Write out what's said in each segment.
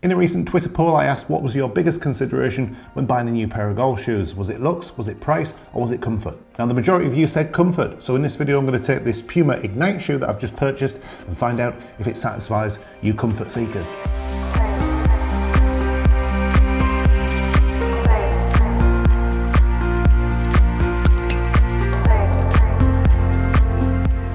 In a recent Twitter poll, I asked what was your biggest consideration when buying a new pair of golf shoes? Was it looks, was it price, or was it comfort? Now the majority of you said comfort, so in this video I'm going to take this Puma Ignite shoe that I've just purchased and find out if it satisfies you comfort seekers.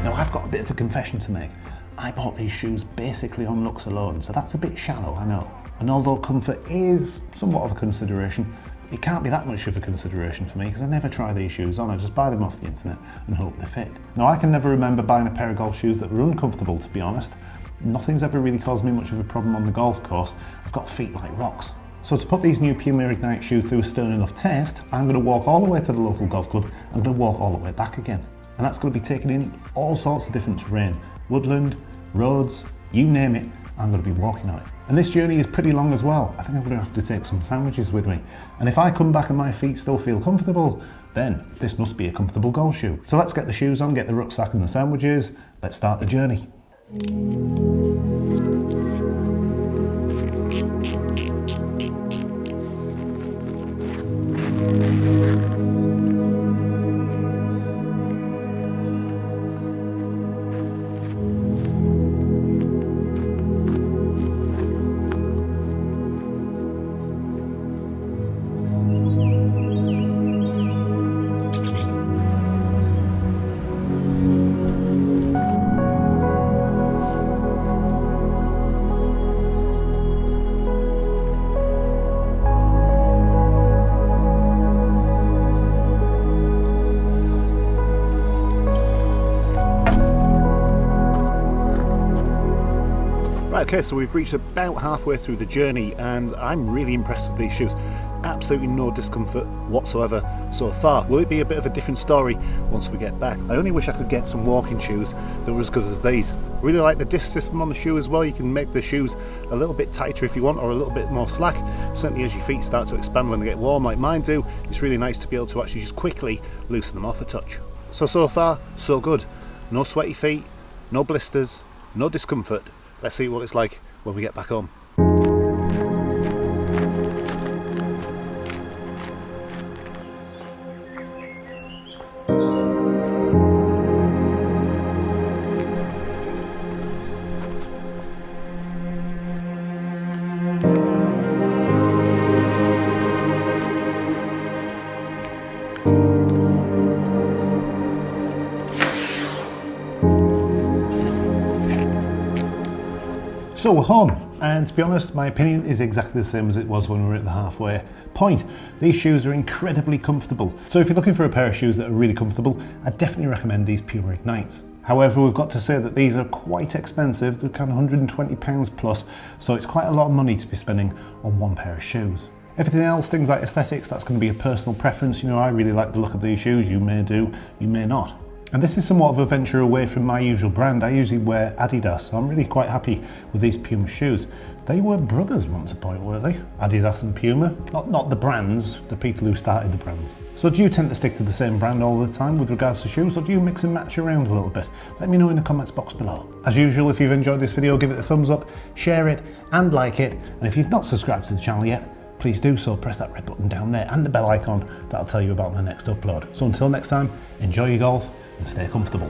Now I've got a bit of a confession to make. I bought these shoes basically on looks alone, so that's a bit shallow, I know. And although comfort is somewhat of a consideration, it can't be that much of a consideration for me because I never try these shoes on, I just buy them off the internet and hope they fit. Now I can never remember buying a pair of golf shoes that were uncomfortable, to be honest. Nothing's ever really caused me much of a problem on the golf course. I've got feet like rocks. So to put these new Puma Ignite shoes through a stern enough test, I'm going to walk all the way to the local golf club, I'm going to walk all the way back again. And that's going to be taking in all sorts of different terrain. Woodland, roads, you name it, I'm going to be walking on it. And this journey is pretty long as well. I think I'm going to have to take some sandwiches with me. And if I come back and my feet still feel comfortable, then this must be a comfortable golf shoe. So let's get the shoes on, get the rucksack and the sandwiches. Let's start the journey. Right, okay, so we've reached about halfway through the journey and I'm really impressed with these shoes. Absolutely no discomfort whatsoever so far. Will it be a bit of a different story once we get back? I only wish I could get some walking shoes that were as good as these. Really like the disc system on the shoe as well. You can make the shoes a little bit tighter if you want, or a little bit more slack. Certainly as your feet start to expand when they get warm like mine do, it's really nice to be able to actually just quickly loosen them off a touch. So far, so good. No sweaty feet, no blisters, no discomfort. Let's see what it's like when we get back home. So we're home, and to be honest, my opinion is exactly the same as it was when we were at the halfway point. These shoes are incredibly comfortable. So if you're looking for a pair of shoes that are really comfortable, I definitely recommend these Puma Ignites. However, we've got to say that these are quite expensive. They're kind of £120 plus, so it's quite a lot of money to be spending on one pair of shoes. Everything else, things like aesthetics, that's going to be a personal preference. You know, I really like the look of these shoes. You may do, you may not. And this is somewhat of a venture away from my usual brand. I usually wear Adidas, so I'm really quite happy with these Puma shoes. They were brothers once upon a point, weren't they? Adidas and Puma. Not the brands, the people who started the brands. So do you tend to stick to the same brand all the time with regards to shoes, or do you mix and match around a little bit? Let me know in the comments box below. As usual, if you've enjoyed this video, give it a thumbs up, share it and like it. And if you've not subscribed to the channel yet, please do so. Press that red button down there and the bell icon. That'll tell you about my next upload. So until next time, enjoy your golf and stay comfortable.